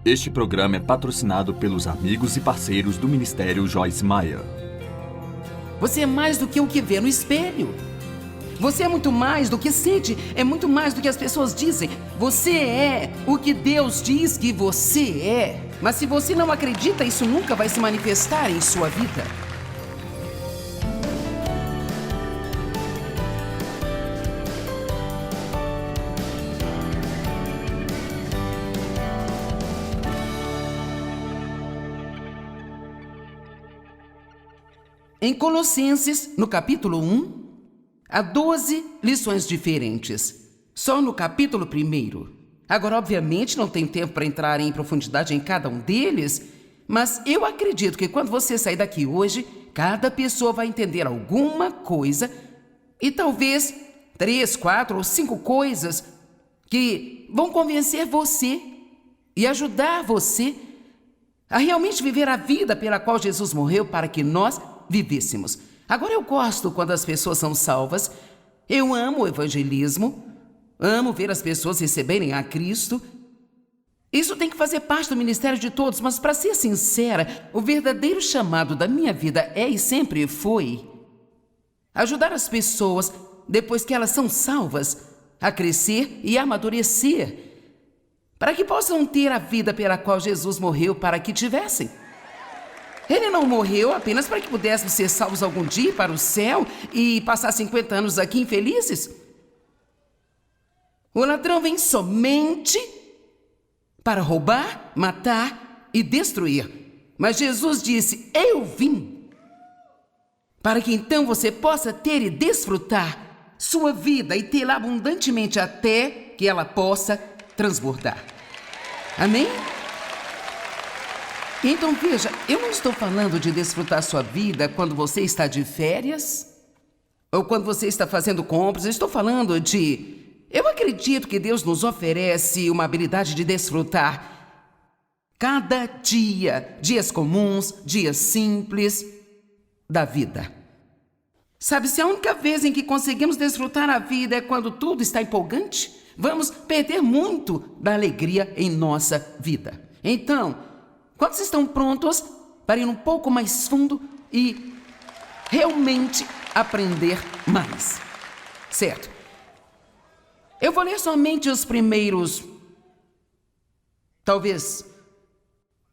Este programa é patrocinado pelos amigos e parceiros do Ministério Joyce Meyer. Você é mais do que o que vê no espelho. Você é muito mais do que sente, é muito mais do que as pessoas dizem. Você é o que Deus diz que você é. Mas se você não acredita, isso nunca vai se manifestar em sua vida. Em Colossenses, no capítulo 1, há 12 lições diferentes. Só no capítulo 1. Agora, obviamente, não tenho tempo para entrar em profundidade em cada um deles, mas eu acredito que quando você sair daqui hoje, cada pessoa vai entender alguma coisa e talvez 3, 4 ou 5 coisas que vão convencer você e ajudar você a realmente viver a vida pela qual Jesus morreu para que nós vivêssemos. Agora, eu gosto quando as pessoas são salvas. Eu amo o evangelismo, amo ver as pessoas receberem a Cristo. Isso tem que fazer parte do ministério de todos, mas para ser sincera, o verdadeiro chamado da minha vida é e sempre foi ajudar as pessoas, depois que elas são salvas, a crescer e amadurecer, para que possam ter a vida pela qual Jesus morreu para que tivessem. Ele não morreu apenas para que pudéssemos ser salvos algum dia para o céu e passar 50 anos aqui infelizes. O ladrão vem somente para roubar, matar e destruir. Mas Jesus disse: eu vim para que então você possa ter e desfrutar sua vida e tê-la abundantemente até que ela possa transbordar. Amém? Então veja, eu não estou falando de desfrutar sua vida quando você está de férias ou quando você está fazendo compras. Eu estou falando de... Eu acredito que Deus nos oferece uma habilidade de desfrutar cada dia, dias comuns, dias simples da vida. Sabe, se a única vez em que conseguimos desfrutar a vida é quando tudo está empolgante, vamos perder muito da alegria em nossa vida. Então, quantos estão prontos para ir um pouco mais fundo e realmente aprender mais? Certo. Eu vou ler somente os primeiros, talvez,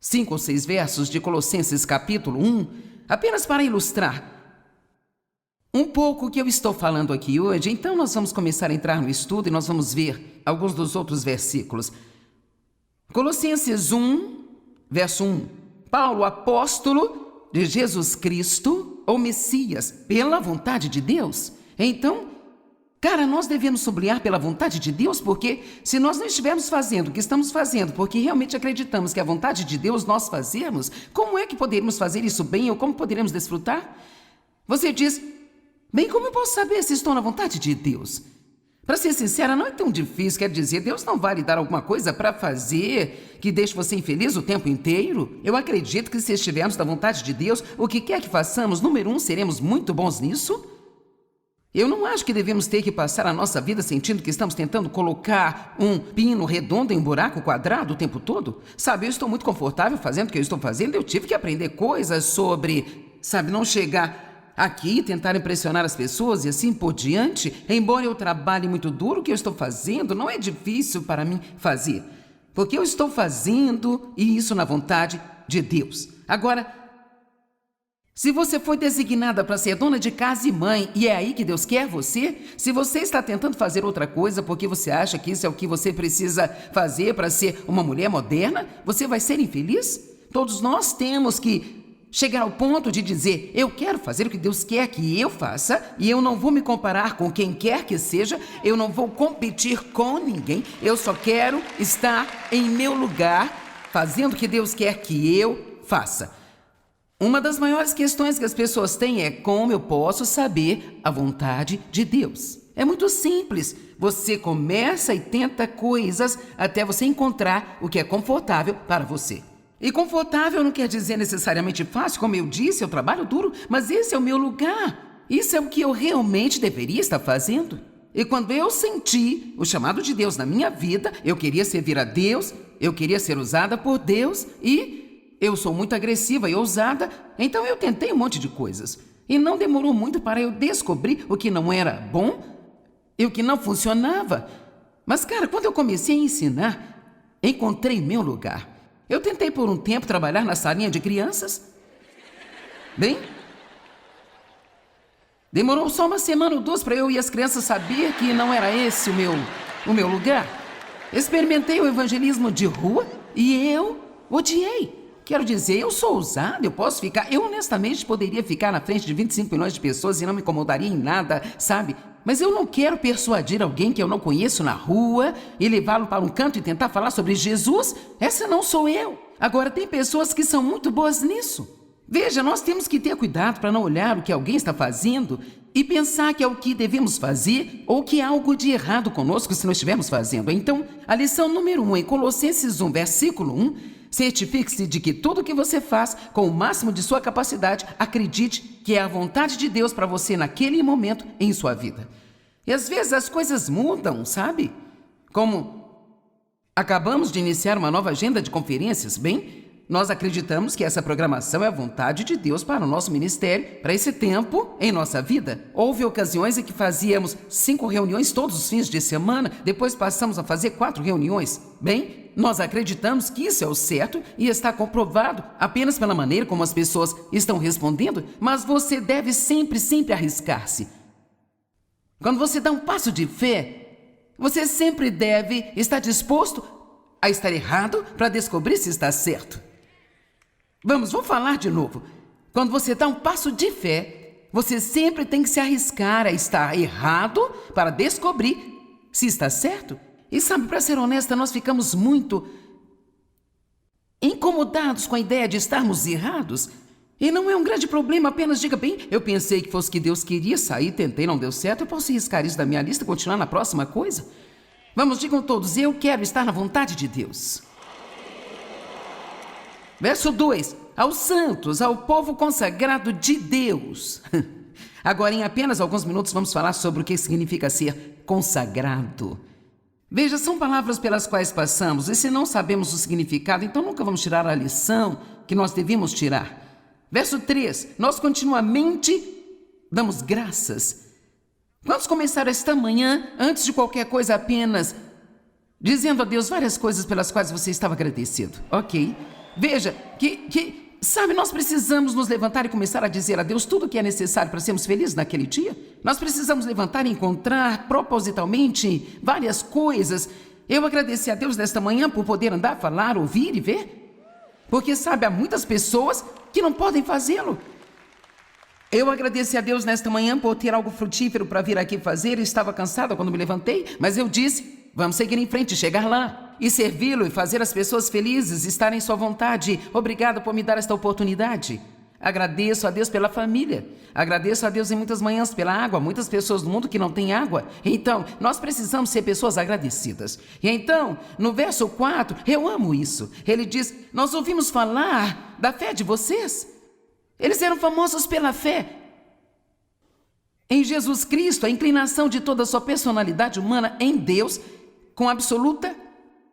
5 ou 6 versos de Colossenses capítulo 1, apenas para ilustrar um pouco o que eu estou falando aqui hoje. Então nós vamos começar a entrar no estudo e nós vamos ver alguns dos outros versículos. Colossenses 1, verso 1. Paulo, apóstolo de Jesus Cristo, ou Messias, pela vontade de Deus. Então, cara, nós devemos sublinhar pela vontade de Deus, porque se nós não estivermos fazendo o que estamos fazendo, porque realmente acreditamos que a vontade de Deus nós fazemos, como é que poderíamos fazer isso bem ou como poderíamos desfrutar? Você diz: bem, como eu posso saber se estou na vontade de Deus? Para ser sincera, não é tão difícil. Quer dizer, Deus não vai lhe dar alguma coisa para fazer que deixe você infeliz o tempo inteiro? Eu acredito que se estivermos na vontade de Deus, o que quer que façamos, número 1, seremos muito bons nisso. Eu não acho que devemos ter que passar a nossa vida sentindo que estamos tentando colocar um pino redondo em um buraco quadrado o tempo todo. Sabe, eu estou muito confortável fazendo o que eu estou fazendo. Eu tive que aprender coisas sobre, sabe, não chegar aqui e tentar impressionar as pessoas e assim por diante. Embora eu trabalhe muito duro, o que eu estou fazendo não é difícil para mim fazer, porque eu estou fazendo isso na vontade de Deus. Agora, se você foi designada para ser dona de casa e mãe, e é aí que Deus quer você, se você está tentando fazer outra coisa porque você acha que isso é o que você precisa fazer para ser uma mulher moderna, você vai ser infeliz? Todos nós temos que chegar ao ponto de dizer: eu quero fazer o que Deus quer que eu faça e eu não vou me comparar com quem quer que seja, eu não vou competir com ninguém, eu só quero estar em meu lugar, fazendo o que Deus quer que eu faça. Uma das maiores questões que as pessoas têm é: como eu posso saber a vontade de Deus? É muito simples. Você começa e tenta coisas até você encontrar o que é confortável para você. E confortável não quer dizer necessariamente fácil. Como eu disse, eu trabalho duro, mas esse é o meu lugar. Isso é o que eu realmente deveria estar fazendo. E quando eu senti o chamado de Deus na minha vida, eu queria servir a Deus Eu queria ser usada por Deus e eu sou muito agressiva e ousada, então eu tentei um monte de coisas. E não demorou muito para eu descobrir o que não era bom e o que não funcionava. Mas, cara, quando eu comecei a ensinar, encontrei meu lugar. Eu tentei por um tempo trabalhar na salinha de crianças. Bem, demorou só uma semana ou duas para eu e as crianças saber que não era esse o meu lugar. Experimentei o evangelismo de rua e eu odiei. Quero dizer, eu sou ousado, eu posso ficar... Eu honestamente poderia ficar na frente de 25 milhões de pessoas e não me incomodaria em nada, sabe? Mas eu não quero persuadir alguém que eu não conheço na rua e levá-lo para um canto e tentar falar sobre Jesus. Essa não sou eu. Agora, tem pessoas que são muito boas nisso. Veja, nós temos que ter cuidado para não olhar o que alguém está fazendo e pensar que é o que devemos fazer ou que há algo de errado conosco se nós estivermos fazendo. Então, a lição número 1 em Colossenses 1, versículo 1, certifique-se de que tudo o que você faz, com o máximo de sua capacidade, acredite que é a vontade de Deus para você naquele momento em sua vida. E às vezes as coisas mudam, sabe? Como acabamos de iniciar uma nova agenda de conferências, bem... Nós acreditamos que essa programação é a vontade de Deus para o nosso ministério, para esse tempo em nossa vida. Houve ocasiões em que fazíamos 5 reuniões todos os fins de semana, depois passamos a fazer 4 reuniões. Bem, nós acreditamos que isso é o certo e está comprovado apenas pela maneira como as pessoas estão respondendo, mas você deve sempre arriscar-se. Quando você dá um passo de fé, você sempre deve estar disposto a estar errado para descobrir se está certo. Vamos falar de novo. Quando você dá um passo de fé, você sempre tem que se arriscar a estar errado para descobrir se está certo. E sabe, para ser honesta, nós ficamos muito incomodados com a ideia de estarmos errados. E não é um grande problema, apenas diga, bem, eu pensei que fosse que Deus queria sair, tentei, não deu certo, eu posso riscar isso da minha lista e continuar na próxima coisa? Vamos, digam todos, eu quero estar na vontade de Deus. Verso 2, aos santos, ao povo consagrado de Deus. Agora, em apenas alguns minutos, vamos falar sobre o que significa ser consagrado. Veja, são palavras pelas quais passamos, e se não sabemos o significado, então nunca vamos tirar a lição que nós devíamos tirar. Verso 3, nós continuamente damos graças. Vamos começar esta manhã, antes de qualquer coisa, apenas dizendo a Deus várias coisas pelas quais você estava agradecido, ok? Veja, sabe, nós precisamos nos levantar e começar a dizer a Deus tudo o que é necessário para sermos felizes naquele dia. Nós precisamos levantar e encontrar propositalmente várias coisas. Eu agradeci a Deus nesta manhã por poder andar, falar, ouvir e ver. Porque, sabe, há muitas pessoas que não podem fazê-lo. Eu agradeci a Deus nesta manhã por ter algo frutífero para vir aqui fazer. Eu estava cansada quando me levantei, mas eu disse, vamos seguir em frente, chegar lá. E servi-lo e fazer as pessoas felizes, estar em sua vontade. Obrigado por me dar esta oportunidade. Agradeço a Deus pela família. Agradeço a Deus em muitas manhãs pela água. Muitas pessoas do mundo que não têm água. Então, nós precisamos ser pessoas agradecidas. E então, no verso 4, eu amo isso. Ele diz, nós ouvimos falar da fé de vocês. Eles eram famosos pela fé em Jesus Cristo, a inclinação de toda a sua personalidade humana em Deus, com absoluta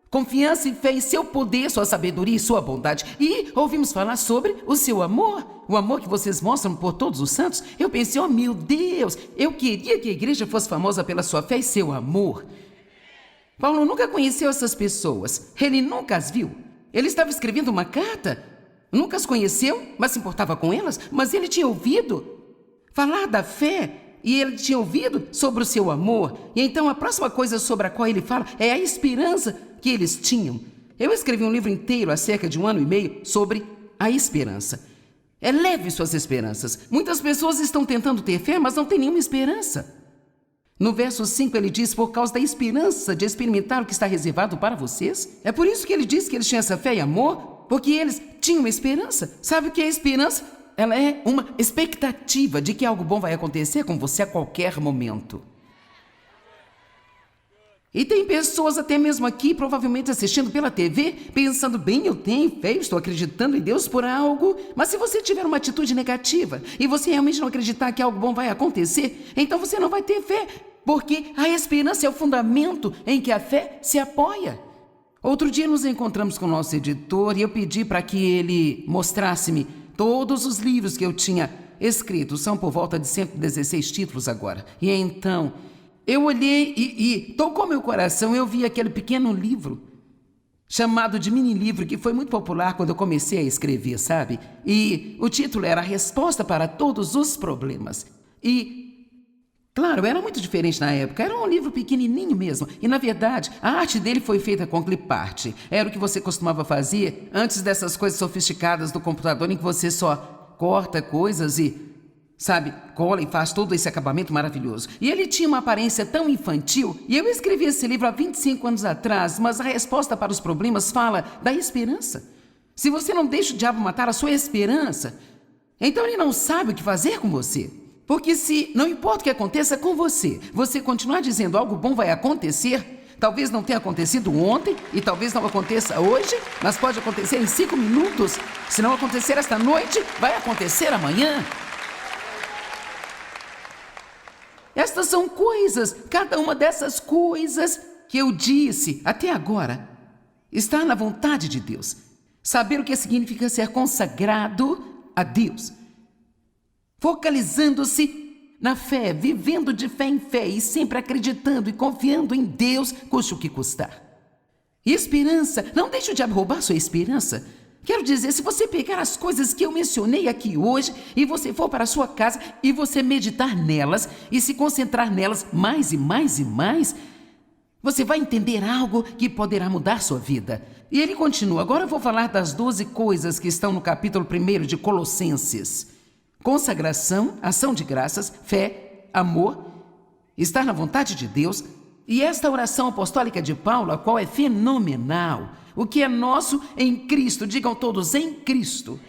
confiança e fé em seu poder, sua sabedoria e sua bondade. E ouvimos falar sobre o seu amor, o amor que vocês mostram por todos os santos. Eu pensei, oh meu Deus, eu queria que a igreja fosse famosa pela sua fé e seu amor. Paulo nunca conheceu essas pessoas, ele nunca as viu. Ele estava escrevendo uma carta, nunca as conheceu, mas se importava com elas, mas ele tinha ouvido falar da fé. E ele tinha ouvido sobre o seu amor. E então a próxima coisa sobre a qual ele fala é a esperança que eles tinham. Eu escrevi um livro inteiro há cerca de 1 ano e meio sobre a esperança. Eleve suas esperanças. Muitas pessoas estão tentando ter fé, mas não têm nenhuma esperança. No verso 5 ele diz, por causa da esperança de experimentar o que está reservado para vocês. É por isso que ele diz que eles tinham essa fé e amor, porque eles tinham esperança. Sabe o que é esperança? Ela é uma expectativa de que algo bom vai acontecer com você a qualquer momento. E tem pessoas até mesmo aqui, provavelmente assistindo pela TV, pensando, bem, eu tenho fé, eu estou acreditando em Deus por algo, mas se você tiver uma atitude negativa e você realmente não acreditar que algo bom vai acontecer, então você não vai ter fé, porque a esperança é o fundamento em que a fé se apoia. Outro dia nos encontramos com o nosso editor e eu pedi para que ele mostrasse-me todos os livros que eu tinha escrito. São por volta de 116 títulos agora. E então, eu olhei e tocou meu coração. Eu vi aquele pequeno livro chamado de mini-livro, que foi muito popular quando eu comecei a escrever, sabe? E o título era A Resposta para Todos os Problemas. E, claro, era muito diferente na época. Era um livro pequenininho mesmo. E, na verdade, a arte dele foi feita com clipart. Era o que você costumava fazer antes dessas coisas sofisticadas do computador, em que você só corta coisas e, sabe, cola e faz todo esse acabamento maravilhoso. E ele tinha uma aparência tão infantil. E eu escrevi esse livro há 25 anos atrás, mas a resposta para os problemas fala da esperança. Se você não deixa o diabo matar a sua esperança, então ele não sabe o que fazer com você. Porque se, não importa o que aconteça com você, você continuar dizendo algo bom vai acontecer, talvez não tenha acontecido ontem e talvez não aconteça hoje, mas pode acontecer em 5 minutos. Se não acontecer esta noite, vai acontecer amanhã. Estas são coisas, cada uma dessas coisas que eu disse até agora, está na vontade de Deus. Saber o que significa ser consagrado a Deus. Focalizando-se na fé, vivendo de fé em fé e sempre acreditando e confiando em Deus, custe o que custar. E esperança, não deixe o diabo roubar sua esperança. Quero dizer, se você pegar as coisas que eu mencionei aqui hoje e você for para a sua casa e você meditar nelas e se concentrar nelas mais e mais e mais, você vai entender algo que poderá mudar sua vida. E ele continua, agora eu vou falar das 12 coisas que estão no capítulo 1 de Colossenses. Consagração, ação de graças, fé, amor, estar na vontade de Deus e esta oração apostólica de Paulo, a qual é fenomenal. O que é nosso em Cristo, digam todos, em Cristo.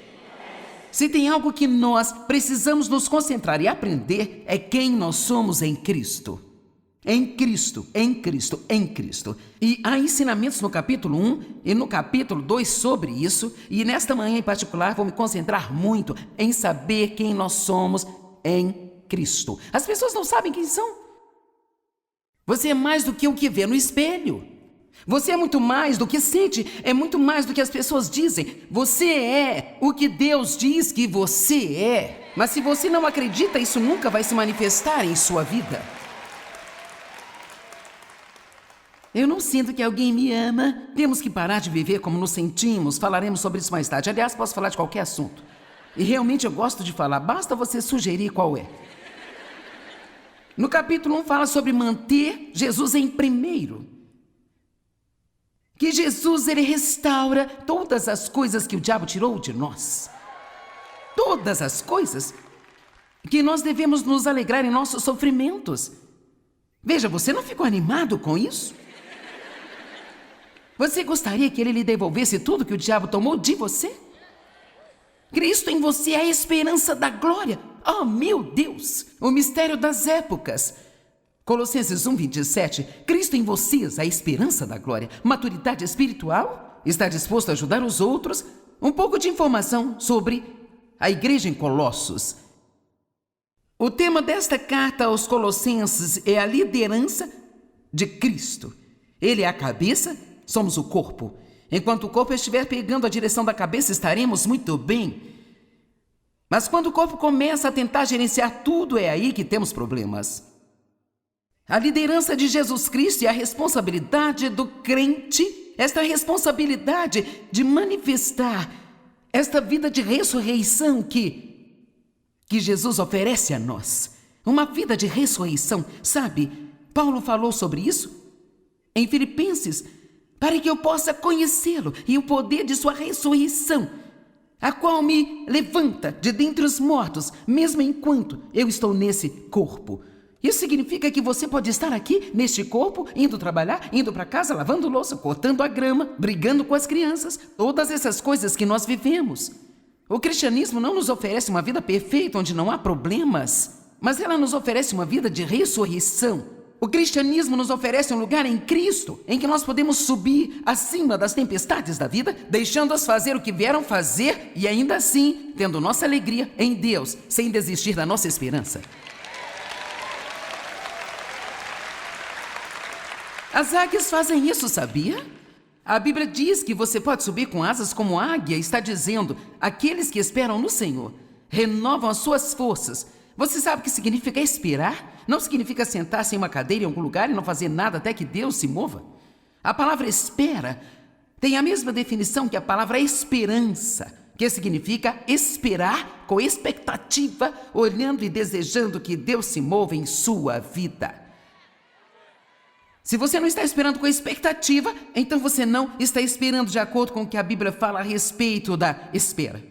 Se tem algo que nós precisamos nos concentrar e aprender, é quem nós somos em Cristo. Em Cristo, em Cristo, em Cristo. E há ensinamentos no capítulo 1 e no capítulo 2 sobre isso, e nesta manhã em particular vou me concentrar muito em saber quem nós somos em Cristo. As pessoas não sabem quem são. Você é mais do que o que vê no espelho. Você é muito mais do que sente, é muito mais do que as pessoas dizem. Você é o que Deus diz que você é. Mas se você não acredita, isso nunca vai se manifestar em sua vida. Eu não sinto que alguém me ama. Temos que parar de viver como nos sentimos. Falaremos sobre isso mais tarde. Aliás, posso falar de qualquer assunto. E realmente eu gosto de falar. Basta você sugerir qual é. No capítulo 1 fala sobre manter Jesus em primeiro. Que Jesus, ele restaura todas as coisas que o diabo tirou de nós. Todas as coisas. Que nós devemos nos alegrar em nossos sofrimentos. Veja, você não ficou animado com isso? Você gostaria que ele lhe devolvesse tudo que o diabo tomou de você? Cristo em você é a esperança da glória. Oh, meu Deus! O mistério das épocas. Colossenses 1:27. Cristo em vocês, a esperança da glória. Maturidade espiritual? Está disposto a ajudar os outros? Um pouco de informação sobre a igreja em Colossos. O tema desta carta aos Colossenses é a liderança de Cristo. Ele é a cabeça, somos o corpo. Enquanto o corpo estiver pegando a direção da cabeça, estaremos muito bem. Mas quando o corpo começa a tentar gerenciar tudo, é aí que temos problemas. A liderança de Jesus Cristo e a responsabilidade do crente, esta responsabilidade de manifestar esta vida de ressurreição que Jesus oferece a nós. Uma vida de ressurreição, sabe? Paulo falou sobre isso em Filipenses, para que eu possa conhecê-lo e o poder de sua ressurreição, a qual me levanta de dentre os mortos, mesmo enquanto eu estou nesse corpo. Isso significa que você pode estar aqui, neste corpo, indo trabalhar, indo para casa, lavando louça, cortando a grama, brigando com as crianças, todas essas coisas que nós vivemos. O cristianismo não nos oferece uma vida perfeita, onde não há problemas, mas ela nos oferece uma vida de ressurreição. O cristianismo nos oferece um lugar em Cristo, em que nós podemos subir acima das tempestades da vida, deixando-as fazer o que vieram fazer e ainda assim, tendo nossa alegria em Deus, sem desistir da nossa esperança. As águias fazem isso, sabia? A Bíblia diz que você pode subir com asas como águia. Está dizendo, aqueles que esperam no Senhor renovam as suas forças. Você sabe o que significa esperar? Não significa sentar-se em uma cadeira em algum lugar e não fazer nada até que Deus se mova. A palavra espera tem a mesma definição que a palavra esperança, que significa esperar com expectativa, olhando e desejando que Deus se mova em sua vida. Se você não está esperando com expectativa, então você não está esperando de acordo com o que a Bíblia fala a respeito da espera.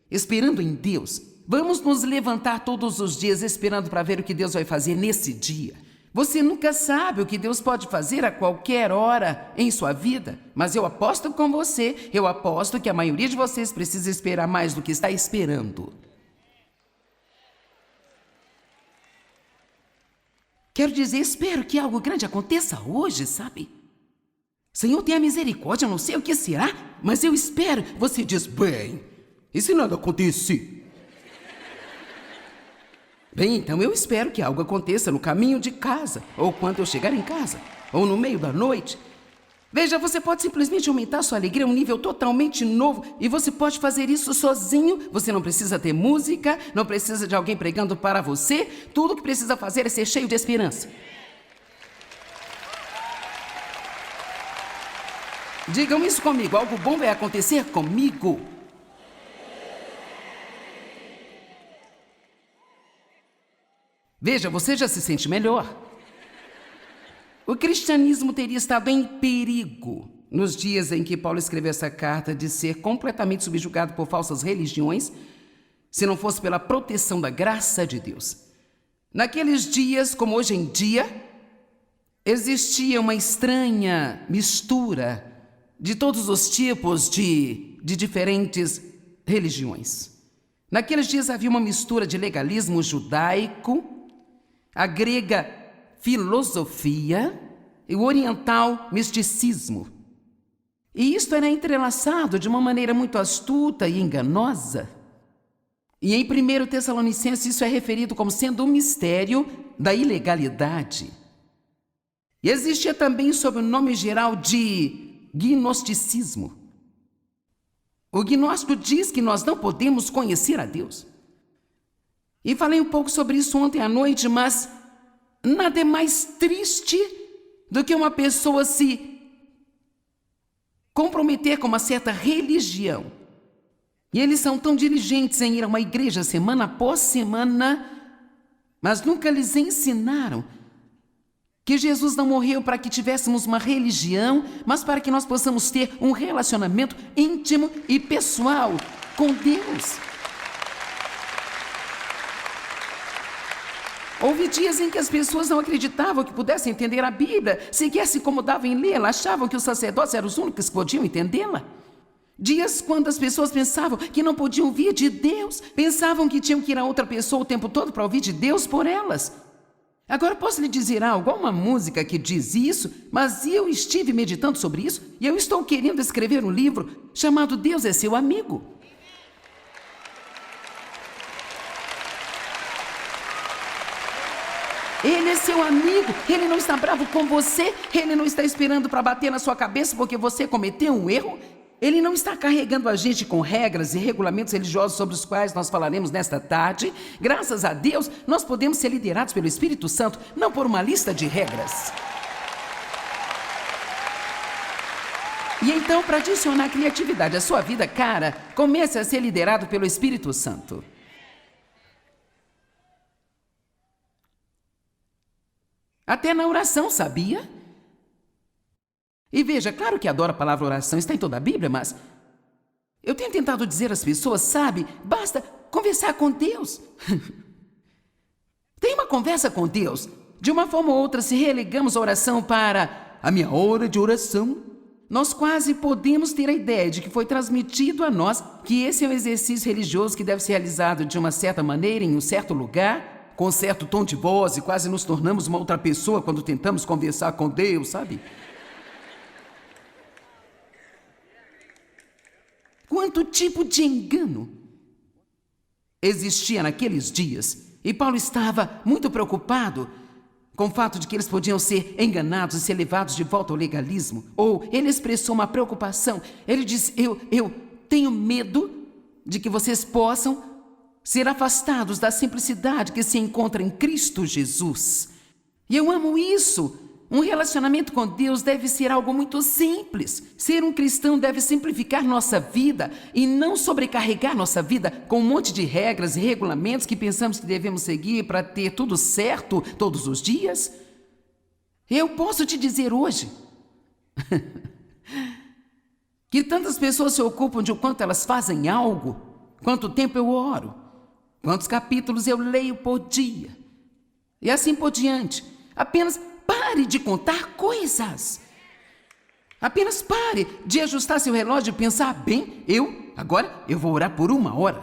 Esperando em Deus. Vamos nos levantar todos os dias esperando para ver o que Deus vai fazer nesse dia. Você nunca sabe o que Deus pode fazer a qualquer hora em sua vida, mas eu aposto com você, eu aposto que a maioria de vocês precisa esperar mais do que está esperando. Quero dizer, espero que algo grande aconteça hoje, sabe? Senhor, tenha misericórdia, eu não sei o que será, mas eu espero. Você diz, bem, e se nada acontecer? Bem, então eu espero que algo aconteça no caminho de casa, ou quando eu chegar em casa, ou no meio da noite. Veja, você pode simplesmente aumentar sua alegria a um nível totalmente novo, e você pode fazer isso sozinho. Você não precisa ter música, não precisa de alguém pregando para você. Tudo o que precisa fazer é ser cheio de esperança. Digam isso comigo, algo bom vai acontecer comigo. Veja, você já se sente melhor. O cristianismo teria estado em perigo nos dias em que Paulo escreveu essa carta de ser completamente subjugado por falsas religiões, se não fosse pela proteção da graça de Deus. Naqueles dias, como hoje em dia, existia uma estranha mistura de todos os tipos de diferentes religiões. Naqueles dias havia uma mistura de legalismo judaico, a grega filosofia e o oriental misticismo. E isto era entrelaçado de uma maneira muito astuta e enganosa. E em 1 Tessalonicenses isso é referido como sendo um mistério da ilegalidade. E existia também sob o nome geral de gnosticismo. O gnóstico diz que nós não podemos conhecer a Deus. E falei um pouco sobre isso ontem à noite, mas nada é mais triste do que uma pessoa se comprometer com uma certa religião. E eles são tão diligentes em ir a uma igreja semana após semana, mas nunca lhes ensinaram que Jesus não morreu para que tivéssemos uma religião, mas para que nós possamos ter um relacionamento íntimo e pessoal com Deus. Houve dias em que as pessoas não acreditavam que pudessem entender a Bíblia, sequer se incomodavam em lê-la, achavam que os sacerdotes eram os únicos que podiam entendê-la. Dias quando as pessoas pensavam que não podiam ouvir de Deus, pensavam que tinham que ir a outra pessoa o tempo todo para ouvir de Deus por elas. Agora posso lhe dizer algo, há uma música que diz isso, mas eu estive meditando sobre isso e eu estou querendo escrever um livro chamado Deus é Seu Amigo. Ele é seu amigo, ele não está bravo com você, ele não está esperando para bater na sua cabeça porque você cometeu um erro, ele não está carregando a gente com regras e regulamentos religiosos sobre os quais nós falaremos nesta tarde. Graças a Deus, nós podemos ser liderados pelo Espírito Santo, não por uma lista de regras. E então, para adicionar criatividade à sua vida, cara, comece a ser liderado pelo Espírito Santo. Até na oração, sabia? E veja, claro que adoro a palavra oração, está em toda a Bíblia, mas eu tenho tentado dizer às pessoas, sabe, basta conversar com Deus. Tem uma conversa com Deus. De uma forma ou outra, se relegamos a oração para a minha hora de oração, nós quase podemos ter a ideia de que foi transmitido a nós que esse é um exercício religioso que deve ser realizado de uma certa maneira, em um certo lugar, com um certo tom de voz, e quase nos tornamos uma outra pessoa quando tentamos conversar com Deus, sabe? Quanto tipo de engano existia naqueles dias? E Paulo estava muito preocupado com o fato de que eles podiam ser enganados e ser levados de volta ao legalismo. Ou ele expressou uma preocupação. Ele disse, eu tenho medo de que vocês possam ser afastados da simplicidade que se encontra em Cristo Jesus. E eu amo isso. Um relacionamento com Deus deve ser algo muito simples. Ser um cristão deve simplificar nossa vida e não sobrecarregar nossa vida com um monte de regras e regulamentos que pensamos que devemos seguir para ter tudo certo todos os dias. Eu posso te dizer hoje que tantas pessoas se ocupam de o quanto elas fazem algo, quanto tempo eu oro, quantos capítulos eu leio por dia, e assim por diante. Apenas pare de contar coisas. Apenas pare de ajustar seu relógio e pensar, bem, agora eu vou orar por 1 hora.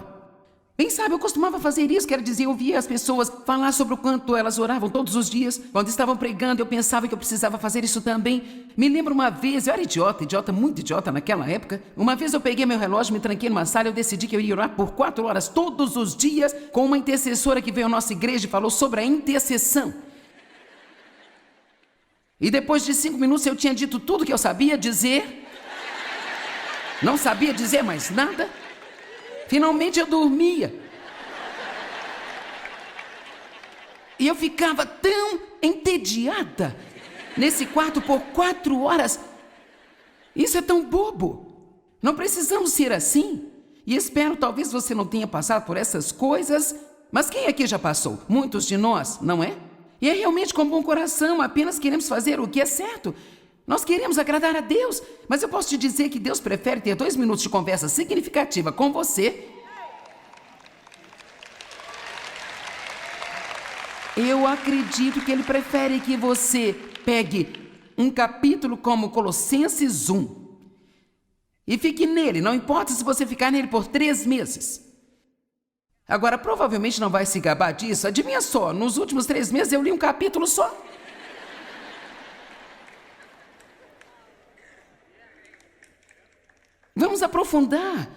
Bem, sabe, eu costumava fazer isso, quer dizer, eu ouvia as pessoas falar sobre o quanto elas oravam todos os dias. Quando estavam pregando, eu pensava que eu precisava fazer isso também. Me lembro uma vez, eu era idiota, muito idiota naquela época. Uma vez eu peguei meu relógio, me tranquei numa sala, eu decidi que eu ia orar por 4 horas todos os dias com uma intercessora que veio à nossa igreja e falou sobre a intercessão. E depois de 5 minutos eu tinha dito tudo que eu sabia dizer. Não sabia dizer mais nada. Finalmente eu dormia. E eu ficava tão entediada nesse quarto por 4 horas. Isso é tão bobo. Não precisamos ser assim. E espero, talvez você não tenha passado por essas coisas. Mas quem aqui já passou? Muitos de nós, não é? E é realmente com bom coração, apenas queremos fazer o que é certo. Nós queremos agradar a Deus, mas eu posso te dizer que Deus prefere ter 2 minutos de conversa significativa com você. Eu acredito que Ele prefere que você pegue um capítulo como Colossenses 1 e fique nele, não importa se você ficar nele por 3 meses. Agora, provavelmente não vai se gabar disso. Adivinha só, nos últimos 3 meses eu li um capítulo só. Vamos aprofundar.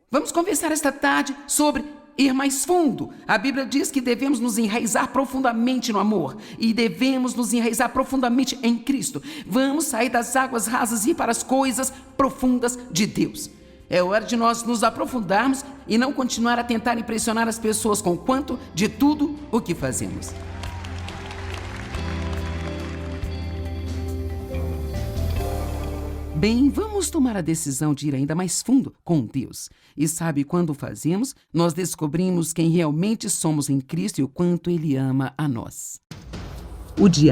Vamos conversar esta tarde sobre ir mais fundo. A Bíblia diz que devemos nos enraizar profundamente no amor e devemos nos enraizar profundamente em Cristo. Vamos sair das águas rasas e ir para as coisas profundas de Deus. É hora de nós nos aprofundarmos e não continuar a tentar impressionar as pessoas com quanto de tudo o que fazemos. Bem, vamos tomar a decisão de ir ainda mais fundo com Deus. E sabe, quando fazemos, nós descobrimos quem realmente somos em Cristo e o quanto Ele ama a nós. O